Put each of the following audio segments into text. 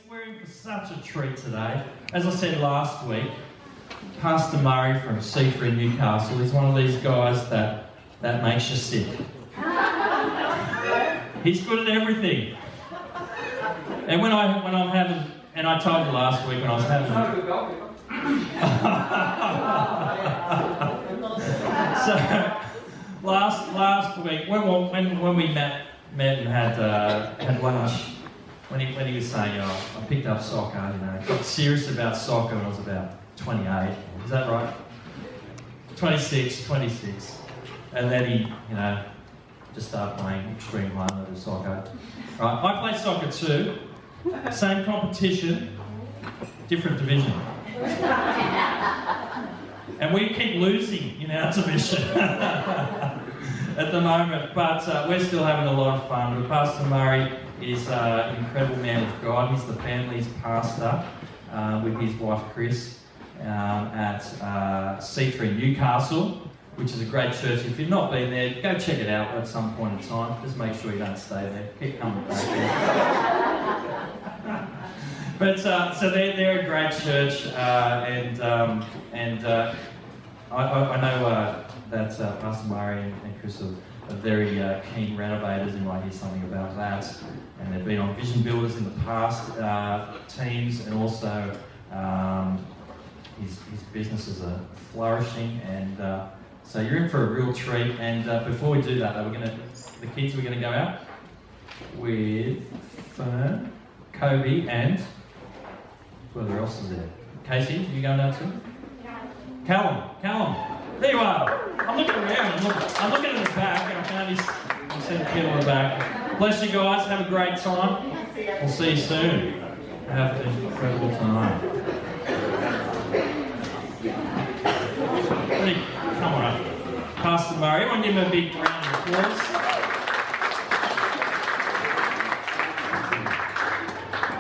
we're in for such a treat today. As I said last week, Pastor Murray from Seaford in Newcastle is one of these guys that makes you sick. He's good at everything. And when I'm having, and I told you last week when I was having. So last week when we met and had lunch. When he was saying, I picked up soccer, got serious about soccer when I was about 28. Is that right? 26. And then he, just started playing extreme high level soccer. Right, I play soccer too. Same competition, different division. And we keep losing in our division at the moment, but we're still having a lot of fun. But Pastor Murray is an incredible man of God. He's the family's pastor with his wife Chris at Seaford in Newcastle, which is a great church. If you've not been there, go check it out at some point in time. Just make sure you don't stay there. Keep coming back there. But so they're a great church, and I know that Pastor Murray and Chris are very keen renovators. You might hear something about that. And they've been on Vision Builders in the past teams, and also his businesses are flourishing. And so you're in for a real treat. And before we do that, the kids were going to go out with Fern, Kobe, and whoever else is there. Casey, are you going out too? Callum. There you are. I'm looking around. I'm looking at the back, and I found his set of kid on the back. Bless you guys. Have a great time. We'll see you soon. Have an incredible time. Come on up. Pastor Murray. Everyone give him a big round of applause.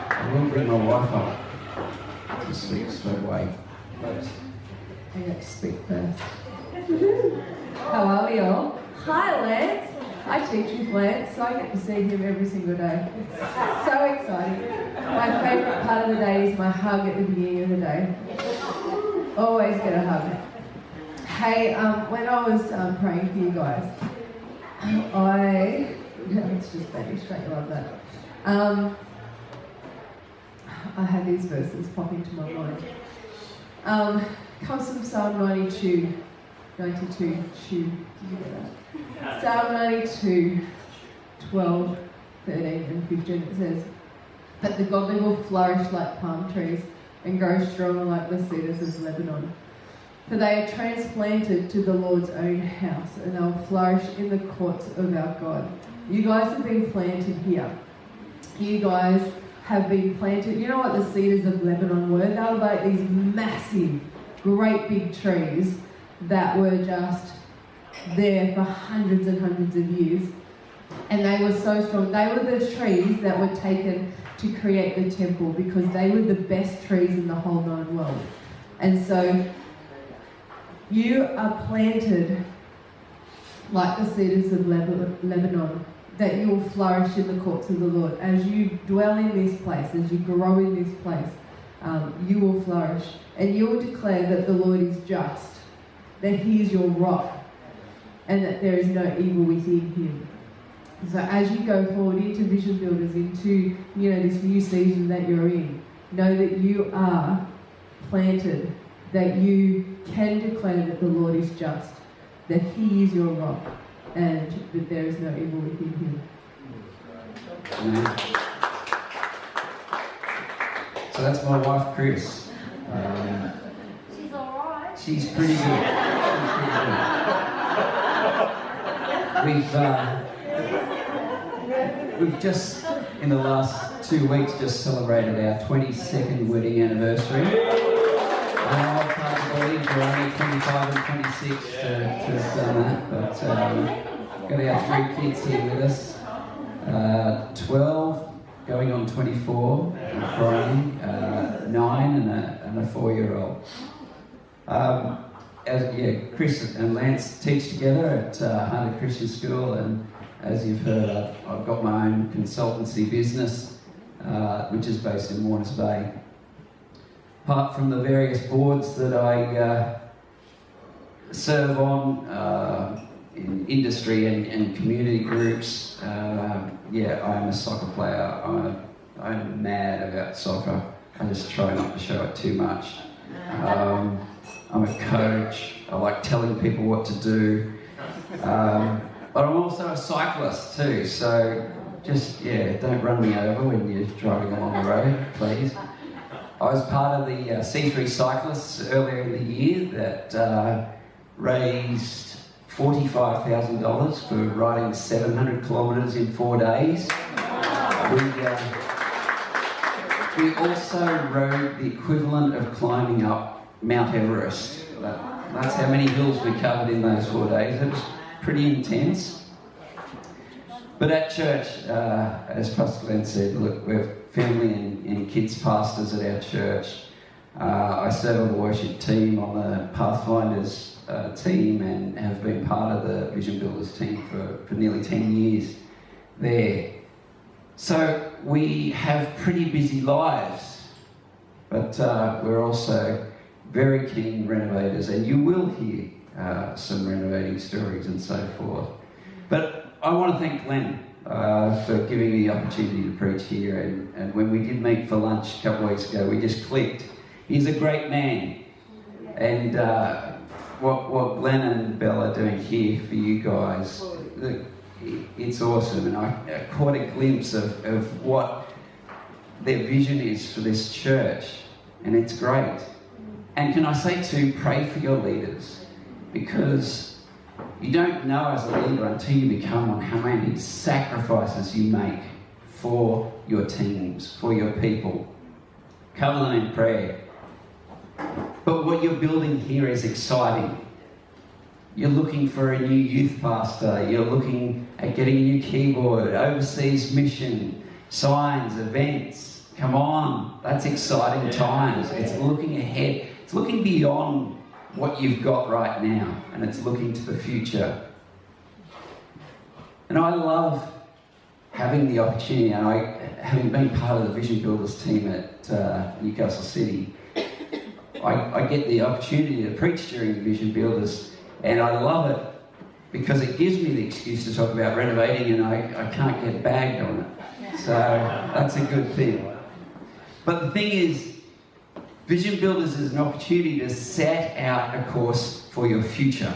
I will bring my wife up to speak straight away. I got to speak first. How are we all? Hi, Lance. I teach with Lance, so I get to see him every single day. It's so exciting. My favourite part of the day is my hug at the beginning of the day. Always get a hug. Hey, when I was praying for you guys, it's just baby straight, I love that. I had these verses pop into my mind. Comes from Psalm 92, did you get that? Psalm 92, 12, 13 and 15, it says, "But the godly will flourish like palm trees and grow strong like the cedars of Lebanon. For they are transplanted to the Lord's own house, and they will flourish in the courts of our God." You guys have been planted here. You guys have been planted. You know what the cedars of Lebanon were? They were like these massive, great big trees that were just there for hundreds and hundreds of years. And they were so strong. They were the trees that were taken to create the temple because they were the best trees in the whole known world. And so you are planted like the cedars of Lebanon, that you will flourish in the courts of the Lord. As you dwell in this place, as you grow in this place, you will flourish. And you will declare that the Lord is just, that He is your rock, and that there is no evil within Him. So as you go forward into Vision Builders, into this new season that you're in, know that you are planted, that you can declare that the Lord is just, that He is your rock, and that there is no evil within Him. Amen. So that's my wife, Chris. She's alright. She's pretty good. We've just, in the last 2 weeks, just celebrated our 22nd wedding anniversary. It's hard to believe we're only 25 and 26 to have done that, but got our 3 kids here with us. 12, going on 24, Friday, 9 and a 4-year-old. Chris and Lance teach together at Hunter Christian School, and as you've heard, I've got my own consultancy business which is based in Warners Bay. Apart from the various boards that I serve on in industry and community groups, yeah, I am a soccer player. I'm mad about soccer. I just try not to show it too much. I'm a coach. I like telling people what to do. But I'm also a cyclist too, so just, yeah, don't run me over when you're driving along the road, please. I was part of the C3 Cyclists earlier in the year that raised $45,000 for riding 700 kilometres in 4 days. We also rode the equivalent of climbing up Mount Everest. That's how many hills we covered in those 4 days. It was pretty intense. But at church, as Pastor Glenn said, look, we're family and kids pastors at our church. I serve on the worship team, on the Pathfinders team, and have been part of the Vision Builders team for nearly 10 years there. So we have pretty busy lives, but we're also very keen renovators, and you will hear some renovating stories and so forth. But I want to thank Glenn for giving me the opportunity to preach here, and when we did meet for lunch a couple of weeks ago, we just clicked. He's a great man, and what Glenn and Belle are doing here for you guys, it's awesome, and I caught a glimpse of what their vision is for this church, and it's great. And can I say too, pray for your leaders, because you don't know as a leader until you become one how many sacrifices you make for your teams, for your people. Cover them in prayer. But what you're building here is exciting. You're looking for a new youth pastor, you're looking at getting a new keyboard, overseas mission, signs, events. Come on, that's exciting times. It's looking ahead. It's looking beyond what you've got right now, and it's looking to the future. And I love having the opportunity, and having been part of the Vision Builders team at Newcastle City, I get the opportunity to preach during the Vision Builders, and I love it because it gives me the excuse to talk about renovating, and I can't get bagged on it. So that's a good thing. But the thing is, Vision Builders is an opportunity to set out a course for your future.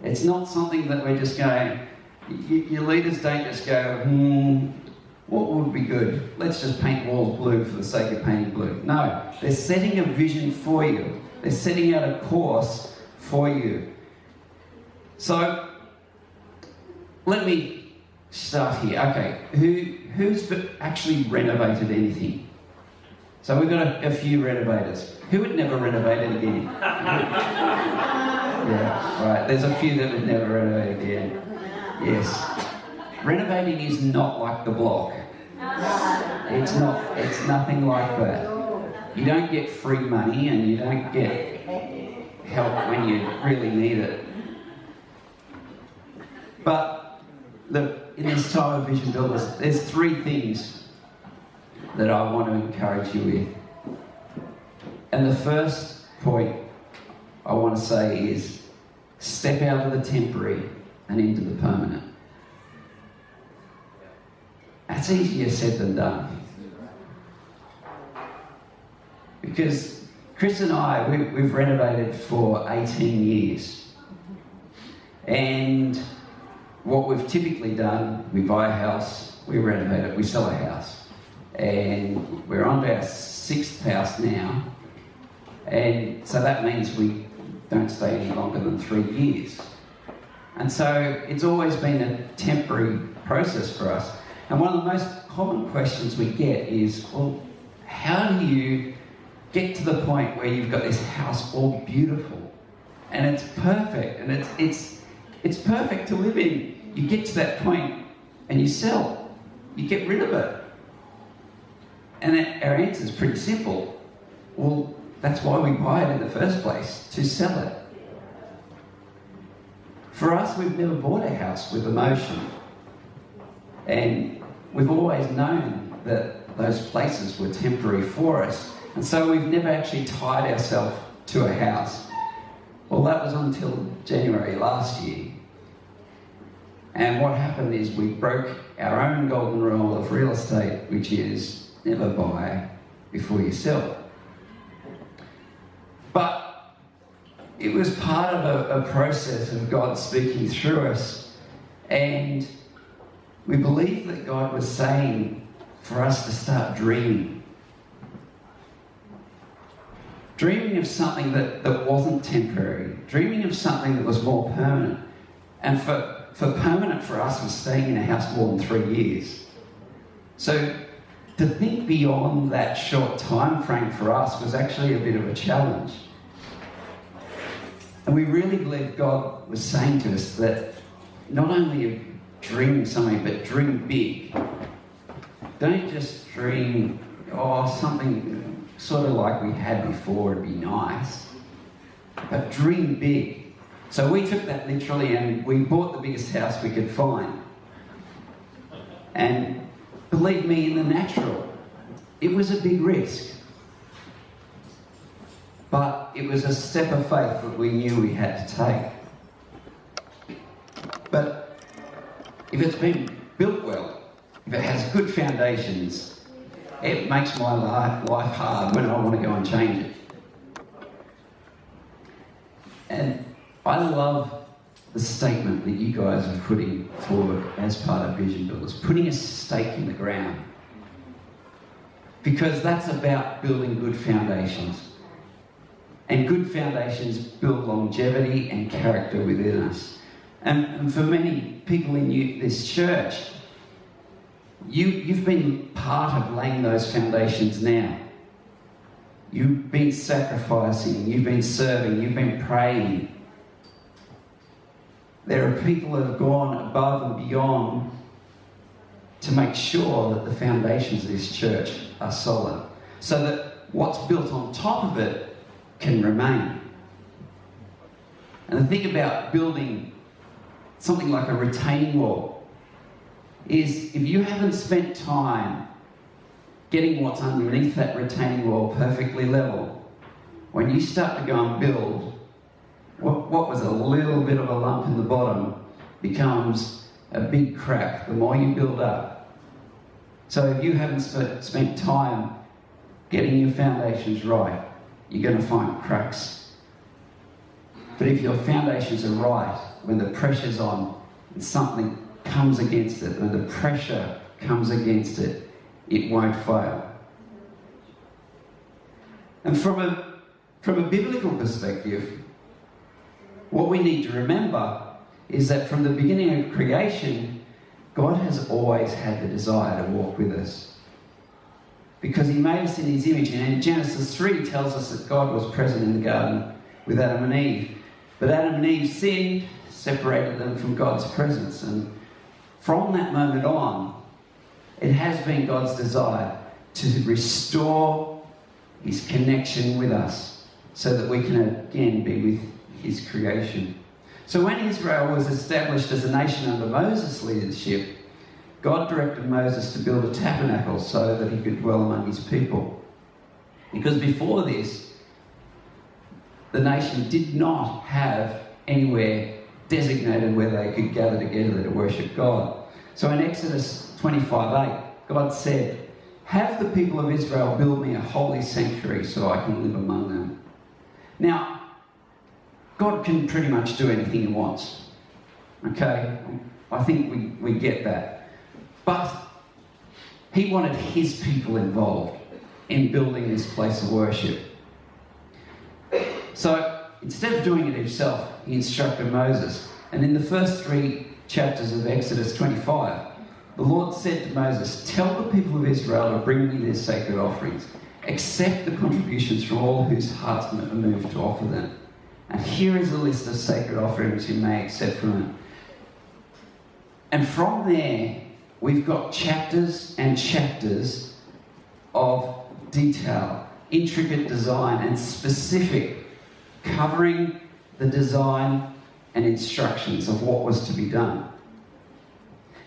It's not something that we're just going, your leaders don't just go, what would be good? Let's just paint walls blue for the sake of painting blue. No, they're setting a vision for you. They're setting out a course for you. So, let me start here. Okay, who's actually renovated anything? So we've got a few renovators. Who would never renovate it again? Yeah, right. There's a few that would never renovate again. Yes. Renovating is not like the block. It's not. It's nothing like that. You don't get free money, and you don't get help when you really need it. But in this time of Vision Builders, there's three things that I want to encourage you with. And the first point I want to say is step out of the temporary and into the permanent. That's easier said than done. Because Chris and I, we've renovated for 18 years. And what we've typically done, we buy a house, we renovate it, we sell a house. And we're on to our 6th house now, and so that means we don't stay any longer than 3 years. And so it's always been a temporary process for us. And one of the most common questions we get is, well, how do you get to the point where you've got this house all beautiful and it's perfect and it's perfect to live in? You get to that point and you sell, you get rid of it. And our answer is pretty simple. Well, that's why we buy it in the first place, to sell it. For us, we've never bought a house with emotion. And we've always known that those places were temporary for us. And so we've never actually tied ourselves to a house. Well, that was until January last year. And what happened is we broke our own golden rule of real estate, which is never buy before you sell. But it was part of a process of God speaking through us. And we believe that God was saying for us to start dreaming. Dreaming of something that wasn't temporary. Dreaming of something that was more permanent. And for permanent for us was staying in a house more than 3 years. So to think beyond that short time frame for us was actually a bit of a challenge. And we really believe God was saying to us that not only dream something, but dream big. Don't just dream, something sort of like we had before would be nice, but dream big. So we took that literally and we bought the biggest house we could find. And believe me, in the natural, it was a big risk. But it was a step of faith that we knew we had to take. But if it's been built well, if it has good foundations, it makes my life hard when I want to go and change it. And I love the statement that you guys are putting forward as part of Vision Builders, putting a stake in the ground. Because that's about building good foundations. And good foundations build longevity and character within us. And for many people in this church, you've been part of laying those foundations now. You've been sacrificing, you've been serving, you've been praying. There are people that have gone above and beyond to make sure that the foundations of this church are solid, so that what's built on top of it can remain. And the thing about building something like a retaining wall is if you haven't spent time getting what's underneath that retaining wall perfectly level, when you start to go and build, what was a little bit of a lump in the bottom becomes a big crack the more you build up. So if you haven't spent time getting your foundations right, you're going to find cracks. But if your foundations are right, when the pressure's on and something comes against it, when the pressure comes against it, it won't fail. And from a biblical perspective, what we need to remember is that from the beginning of creation, God has always had the desire to walk with us. Because he made us in his image. And in Genesis 3 tells us that God was present in the garden with Adam and Eve. But Adam and Eve sinned, separated them from God's presence. And from that moment on, it has been God's desire to restore his connection with us so that we can again be with his creation. So when Israel was established as a nation under Moses' leadership, God directed Moses to build a tabernacle so that he could dwell among his people. Because before this, the nation did not have anywhere designated where they could gather together to worship God. So in Exodus 25:8, God said, "Have the people of Israel build me a holy sanctuary so I can live among them." Now, God can pretty much do anything he wants. Okay? I think we get that. But he wanted his people involved in building this place of worship. So instead of doing it himself, he instructed Moses. And in the first 3 chapters of Exodus 25, the Lord said to Moses, "Tell the people of Israel to bring me their sacred offerings. Accept the contributions from all whose hearts are moved to offer them. And here is a list of sacred offerings you may accept from them." And from there, we've got chapters and chapters of detail, intricate design, and specific, covering the design and instructions of what was to be done.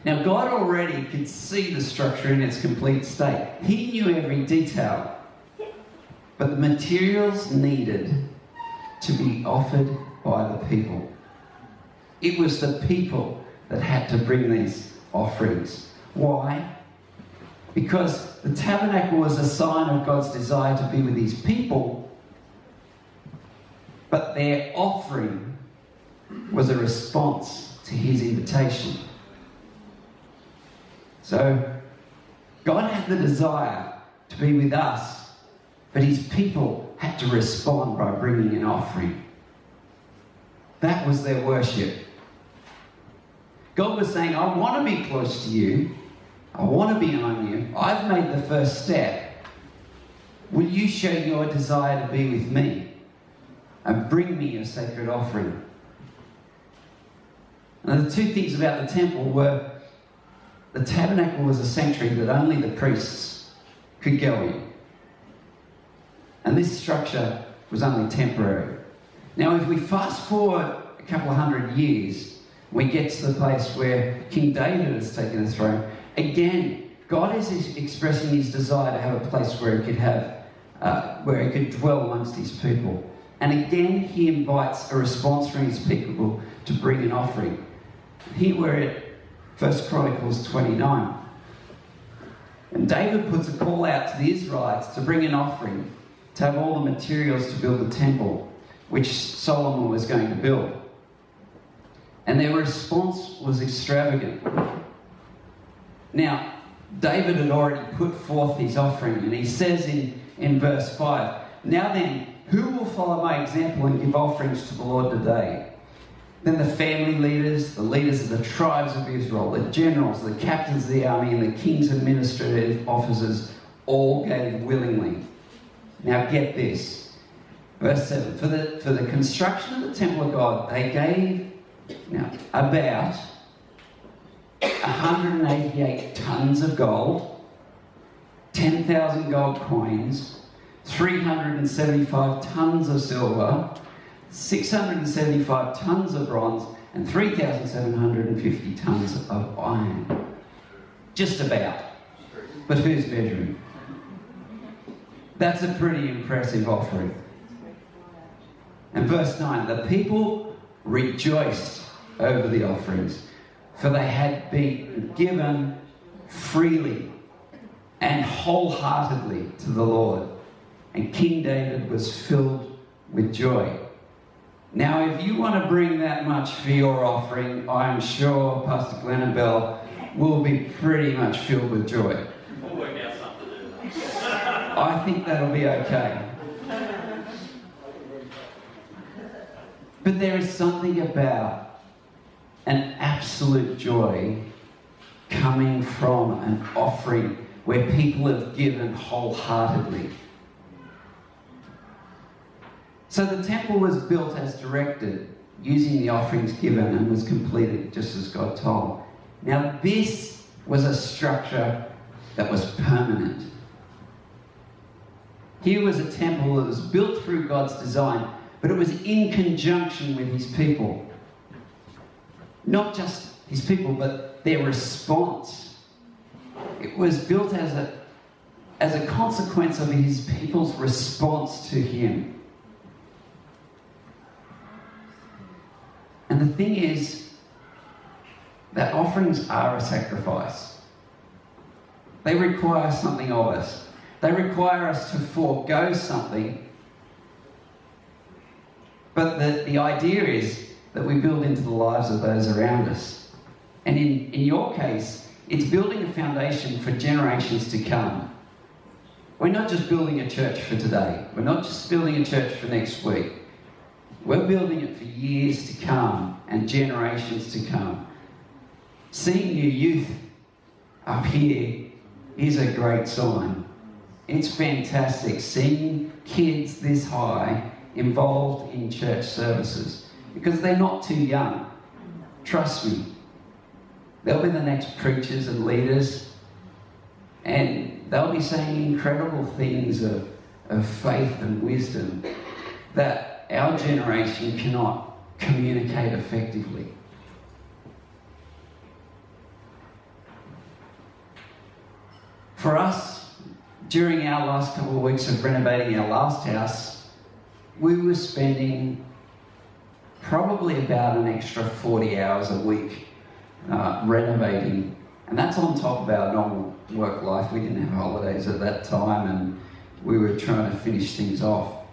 Now, God already could see the structure in its complete state. He knew every detail. But the materials needed to be offered by the people. It was the people that had to bring these offerings. Why? Because the tabernacle was a sign of God's desire to be with his people, but their offering was a response to his invitation. So, God had the desire to be with us, but his people had to respond by bringing an offering. That was their worship. God was saying, I want to be close to you. I want to be on you. I've made the first step. Will you show your desire to be with me and bring me a sacred offering? And the two things about the temple were the tabernacle was a sanctuary that only the priests could go in. And this structure was only temporary. Now, if we fast forward a couple of hundred years, we get to the place where King David has taken the throne. Again, God is expressing his desire to have a place where he could dwell amongst his people. And again, he invites a response from his people to bring an offering. Here we're at 1 Chronicles 29. And David puts a call out to the Israelites to bring an offering, to have all the materials to build the temple, which Solomon was going to build. And their response was extravagant. Now, David had already put forth his offering, and he says in verse 5, "Now then, who will follow my example and give offerings to the Lord today?" Then the family leaders, the leaders of the tribes of Israel, the generals, the captains of the army, and the king's administrative officers all gave willingly. Now get this. Verse 7. For the construction of the temple of God, they gave about 188 tons of gold, 10,000 gold coins, 375 tons of silver, 675 tons of bronze, and 3,750 tons of iron. Just about. But who's measuring? That's a pretty impressive offering. And verse 9, the people rejoiced over the offerings, for they had been given freely and wholeheartedly to the Lord. And King David was filled with joy. Now, if you want to bring that much for your offering, I'm sure Pastor Glenn and Bell will be pretty much filled with joy. We'll work out something to do. I think that'll be okay. But there is something about an absolute joy coming from an offering where people have given wholeheartedly. So the temple was built as directed, using the offerings given, and was completed just as God told. Now this was a structure that was permanent. Here was a temple that was built through God's design, but it was in conjunction with his people. Not just his people, but their response. It was built as a consequence of his people's response to him. And the thing is that offerings are a sacrifice. They require something of us. They require us to forego something. But the idea is that we build into the lives of those around us. And in your case, it's building a foundation for generations to come. We're not just building a church for today. We're not just building a church for next week. We're building it for years to come and generations to come. Seeing your youth up here is a great sign. It's fantastic seeing kids this high involved in church services because they're not too young. Trust me. They'll be the next preachers and leaders, and they'll be saying incredible things of faith and wisdom that our generation cannot communicate effectively. For us, during our last couple of weeks of renovating our last house, we were spending probably about an extra 40 hours a week renovating. And that's on top of our normal work life. We didn't have holidays at that time, and we were trying to finish things off.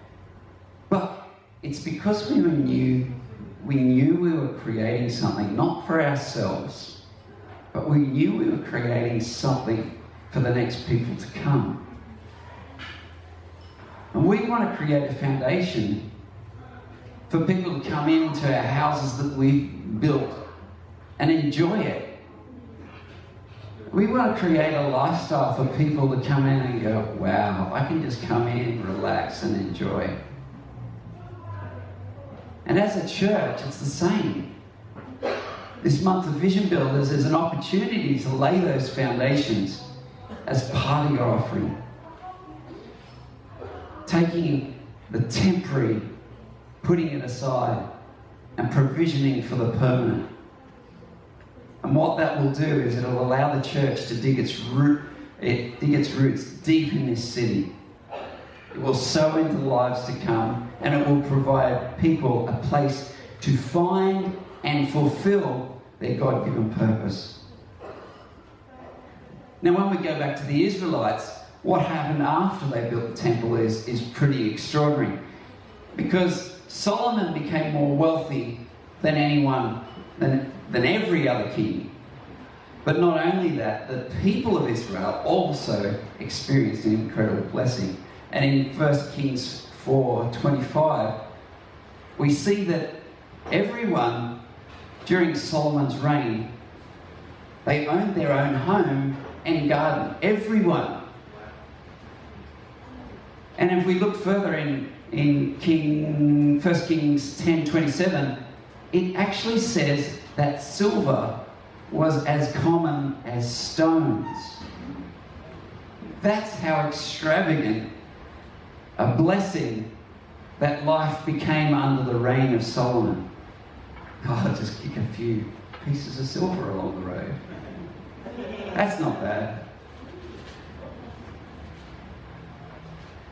But it's because we knew we were creating something, not for ourselves, but we knew we were creating something for the next people to come. And we want to create a foundation for people to come into our houses that we've built and enjoy it. We want to create a lifestyle for people to come in and go, wow, I can just come in, relax and enjoy. And as a church, it's the same. This month of Vision Builders is an opportunity to lay those foundations as part of your offering. Taking the temporary, putting it aside, and provisioning for the permanent. And what that will do is it'll allow the church to dig its roots deep in this city. It will sow into lives to come, and it will provide people a place to find and fulfill their God-given purpose. Now, when we go back to the Israelites, what happened after they built the temple is pretty extraordinary. Because Solomon became more wealthy than than every other king. But not only that, the people of Israel also experienced an incredible blessing. And in 1 Kings 4:25, we see that everyone during Solomon's reign, they owned their own home and garden. Everyone. And if we look further in 1 Kings 10:27, it actually says that silver was as common as stones. That's how extravagant a blessing that life became under the reign of Solomon. I'll just kick a few pieces of silver along the road. That's not bad.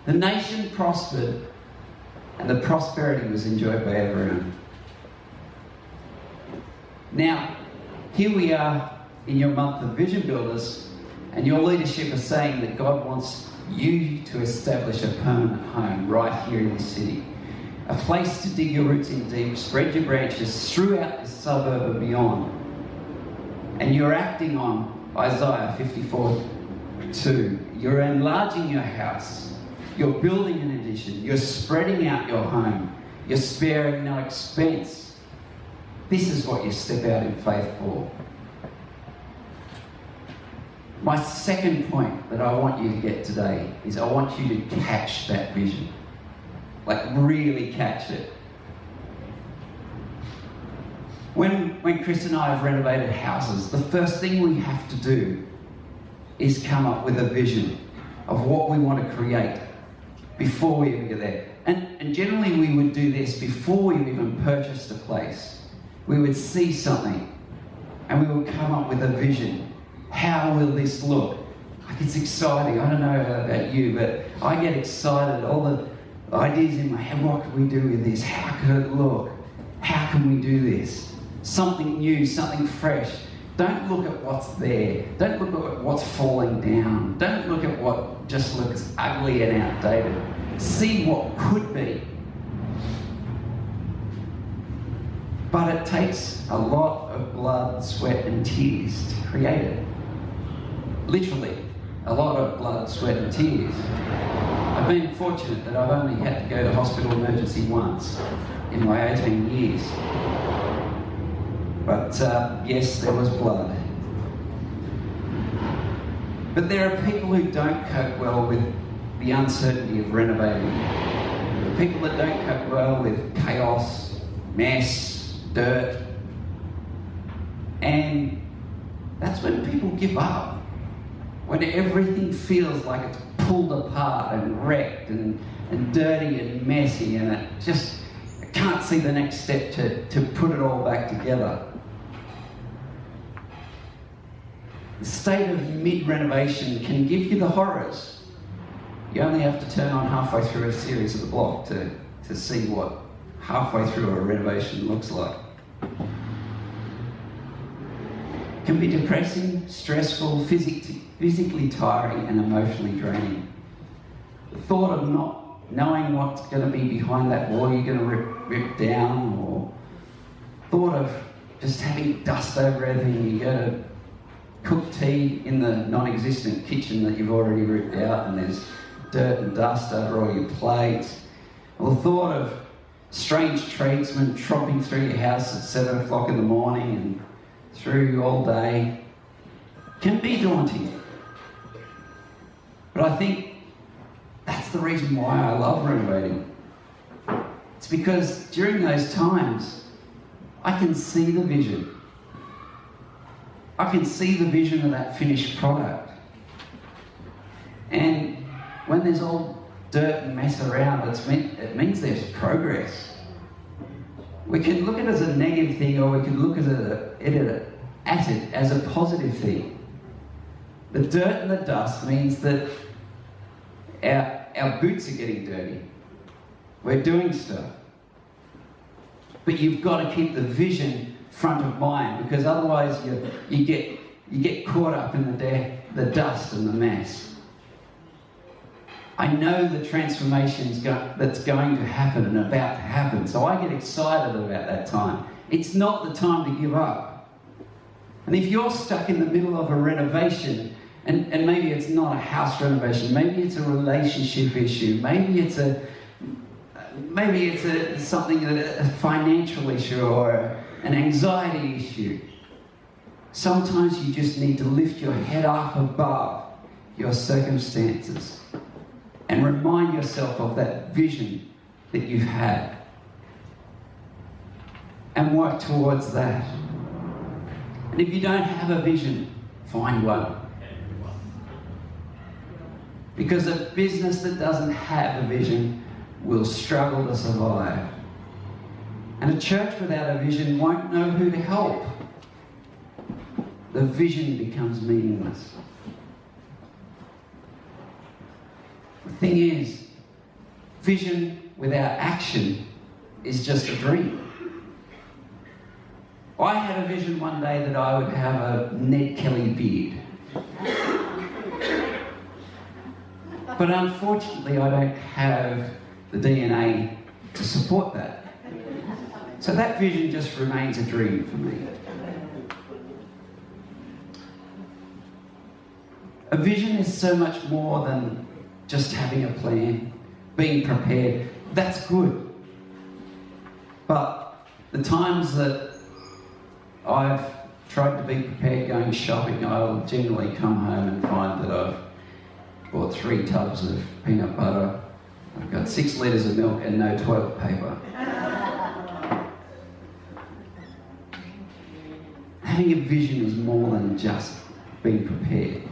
The nation prospered, and the prosperity was enjoyed by everyone. Now, here we are in your month of Vision Builders, and your leadership is saying that God wants you to establish a permanent home right here in this city. A place to dig your roots in deep, spread your branches throughout this suburb and beyond. And you're acting on Isaiah 54:2. You're enlarging your house. You're building an addition. You're spreading out your home. You're sparing no expense. This is what you step out in faith for. My second point that I want you to get today is I want you to catch that vision. Like, really catch it. When Chris and I have renovated houses, the first thing we have to do is come up with a vision of what we want to create before we even get there. And generally we would do this before we even purchased a place. We would see something and we would come up with a vision. How will this look? Like, it's exciting. I don't know about you, but I get excited. All the ideas in my head, what can we do with this? How could it look? How can we do this? Something new, something fresh. Don't look at what's there. Don't look at what's falling down. Don't look at what just looks ugly and outdated. See what could be. But it takes a lot of blood, sweat and tears to create it. Literally, a lot of blood, sweat and tears. I've been fortunate that I've only had to go to hospital emergency once in my 18 years. But yes, there was blood. But there are people who don't cope well with the uncertainty of renovating. People that don't cope well with chaos, mess, dirt. And that's when people give up. When everything feels like it's pulled apart and wrecked and dirty and messy, and it just can't see the next step to put it all back together. The state of mid-renovation can give you the horrors. You only have to turn on halfway through a series of The Block to see what halfway through a renovation looks like. It can be depressing, stressful, physically tiring and emotionally draining. The thought of not knowing what's going to be behind that wall you're going to rip down, or thought of just having dust over everything. You go to cook tea in the non-existent kitchen that you've already ripped out and there's dirt and dust over all your plates. Or the thought of strange tradesmen tromping through your house at 7 o'clock in the morning and through all day can be daunting. But I think that's the reason why I love renovating. It's because during those times, I can see the vision. I can see the vision of that finished product. And when there's all dirt and mess around, it means there's progress. We can look at it as a negative thing, or we can look at it as a positive thing. The dirt and the dust means that our boots are getting dirty. We're doing stuff. But you've got to keep the vision front of mind, because otherwise you get caught up in the dust and the mess. I know the transformation that's going to happen and about to happen, so I get excited about that time. It's not the time to give up. And if you're stuck in the middle of a renovation, and maybe it's not a house renovation, maybe it's a relationship issue, maybe it's something, a financial issue or an anxiety issue. Sometimes you just need to lift your head up above your circumstances and remind yourself of that vision that you've had and work towards that. And if you don't have a vision, find one. Because a business that doesn't have a vision will struggle to survive. And a church without a vision won't know who to help. The vision becomes meaningless. The thing is, vision without action is just a dream. I had a vision one day that I would have a Ned Kelly beard. But unfortunately, I don't have the DNA to support that. So that vision just remains a dream for me. A vision is so much more than just having a plan, being prepared. That's good. But the times that I've tried to be prepared going shopping, I'll generally come home and find that I've bought 3 tubs of peanut butter, I've got 6 litres of milk and no toilet paper. Having a vision is more than just being prepared.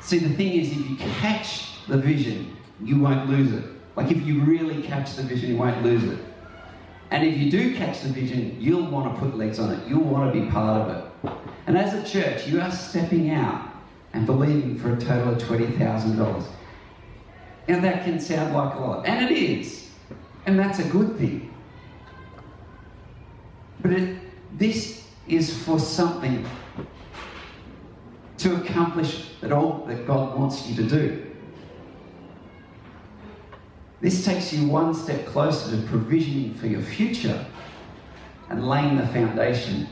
See, the thing is, if you catch the vision, you won't lose it. Like, if you really catch the vision, you won't lose it. And if you do catch the vision, you'll want to put legs on it. You'll want to be part of it. And as a church, you are stepping out and believing for a total of $20,000. Now, that can sound like a lot, and it is. And that's a good thing. But this is for something to accomplish all that God wants you to do. This takes you one step closer to provisioning for your future and laying the foundation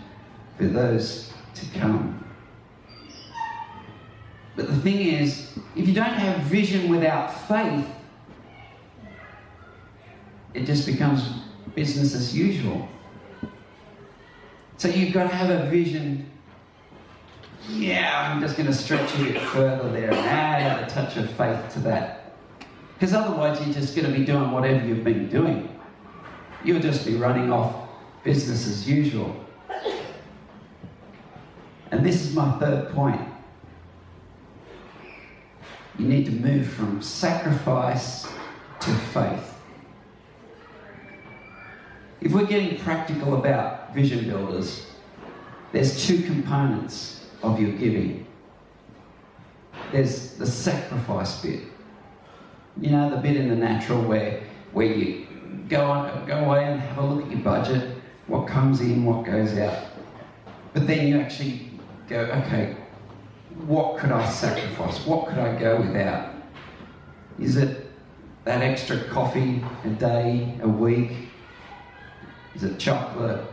for those to come. But the thing is, if you don't have vision without faith, it just becomes business as usual. So you've got to have a vision. Yeah, I'm just going to stretch a bit further there and add a touch of faith to that. Because otherwise you're just going to be doing whatever you've been doing. You'll just be running off business as usual. And this is my third point. You need to move from sacrifice to faith. If we're getting practical about vision builders, there's two components of your giving. There's the sacrifice bit. You know, the bit in the natural where you go away and have a look at your budget, what comes in, what goes out. But then you actually go, okay, what could I sacrifice? What could I go without? Is it that extra coffee a day, a week? Is it chocolate?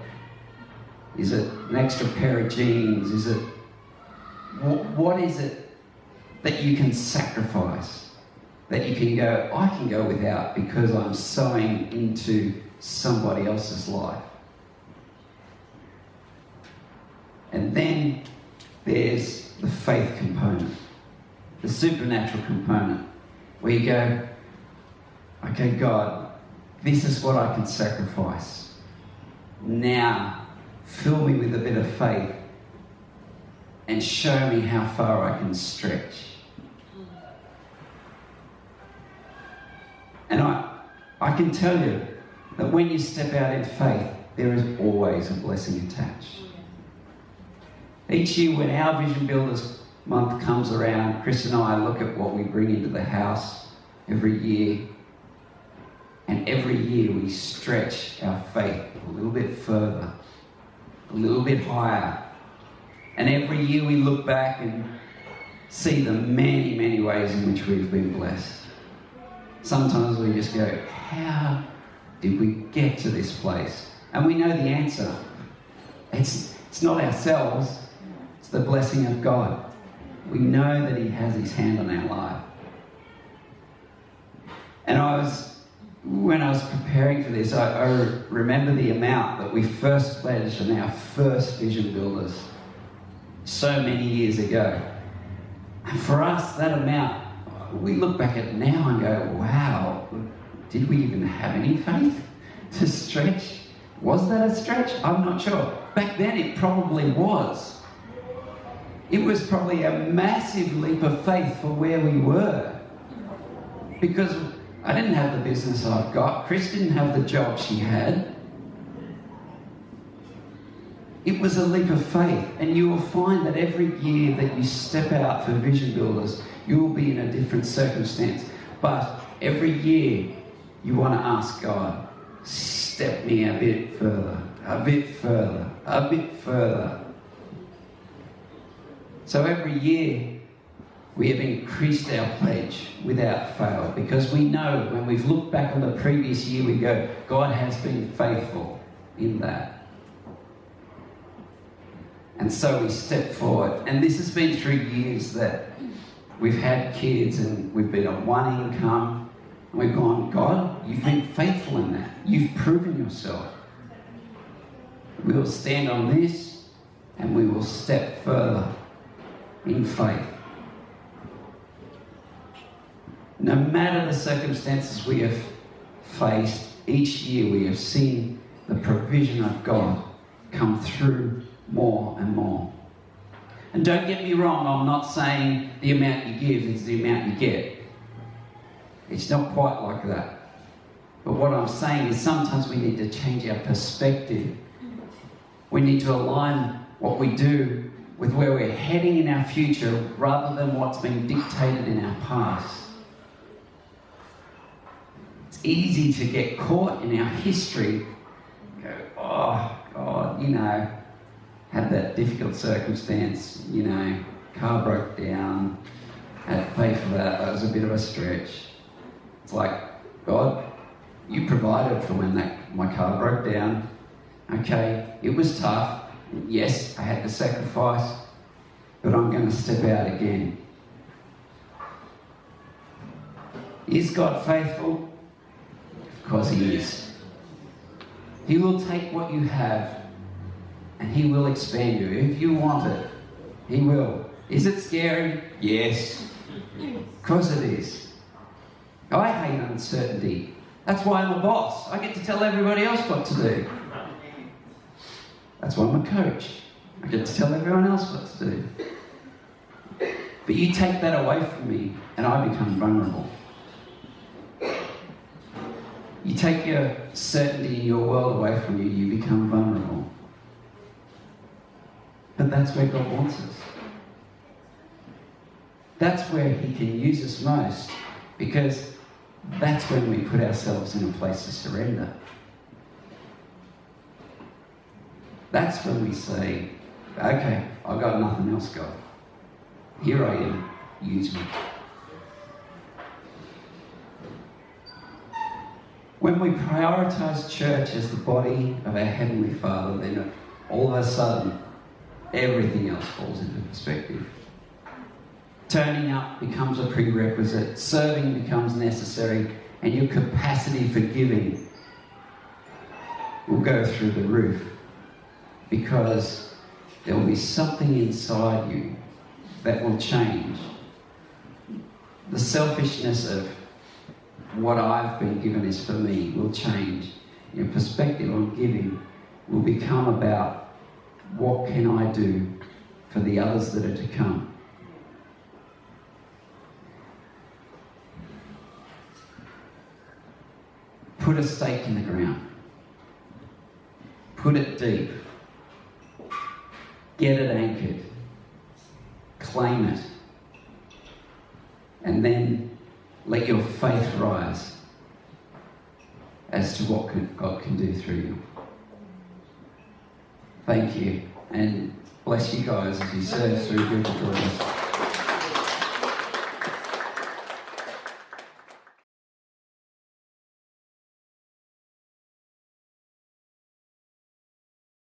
Is it an extra pair of jeans? Is it... What is it that you can sacrifice? That you can go, I can go without because I'm sowing into somebody else's life. And then there's the faith component, the supernatural component, where you go, okay, God, this is what I can sacrifice. Now, fill me with a bit of faith and show me how far I can stretch. And I can tell you that when you step out in faith, there is always a blessing attached. Each year when our Vision Builders month comes around, Chris and I look at what we bring into the house every year. And every year we stretch our faith a little bit further, a little bit higher. And every year we look back and see the many, many ways in which we've been blessed. Sometimes we just go, how did we get to this place? And we know the answer. It's not ourselves, it's the blessing of God. We know that He has His hand on our life. And when I was preparing for this, I remember the amount that we first pledged in our first Vision Builders so many years ago. And for us, that amount, we look back at it now and go, wow, did we even have any faith to stretch? Was that a stretch? I'm not sure. Back then it probably was. It was probably a massive leap of faith for where we were. Because I didn't have the business I've got. Chris didn't have the job she had. It was a leap of faith. And you will find that every year that you step out for Vision Builders, you will be in a different circumstance. But every year, you want to ask God, step me a bit further, a bit further, a bit further. So every year, we have increased our pledge without fail, because we know when we've looked back on the previous year, we go, God has been faithful in that. And so we step forward. And this has been through years that we've had kids and we've been on one income. And we've gone, God, you've been faithful in that. You've proven yourself. We will stand on this and we will step further in faith. No matter the circumstances we have faced, each year we have seen the provision of God come through more and more. And don't get me wrong, I'm not saying the amount you give is the amount you get. It's not quite like that. But what I'm saying is sometimes we need to change our perspective. We need to align what we do with where we're heading in our future rather than what's been dictated in our past. It's easy to get caught in our history. Go, oh, God, had that difficult circumstance, car broke down, had to pay for that, that was a bit of a stretch. It's like, God, you provided for when my car broke down. Okay, it was tough. Yes, I had to sacrifice, but I'm going to step out again. Is God faithful? Of course He is. He will take what you have and He will expand you. If you want it, He will. Is it scary? Yes. Of course it is. I hate uncertainty. That's why I'm a boss. I get to tell everybody else what to do. That's why I'm a coach. I get to tell everyone else what to do. But you take that away from me and I become vulnerable. You take your certainty in your world away from you, you become vulnerable. But that's where God wants us. That's where He can use us most, because that's when we put ourselves in a place to surrender. That's when we say, okay, I've got nothing else, God. Here I am, use me. When we prioritise church as the body of our Heavenly Father, then all of a sudden, everything else falls into perspective. Turning up becomes a prerequisite, serving becomes necessary, and your capacity for giving will go through the roof, because there will be something inside you that will change. The selfishness of what I've been given is for me will change. Your perspective on giving will become about what can I do for the others that are to come. Put a stake in the ground. Put it deep. Get it anchored. Claim it. And then let your faith rise as to what God can do through you. Thank you. And bless you guys as you serve through Good Joy.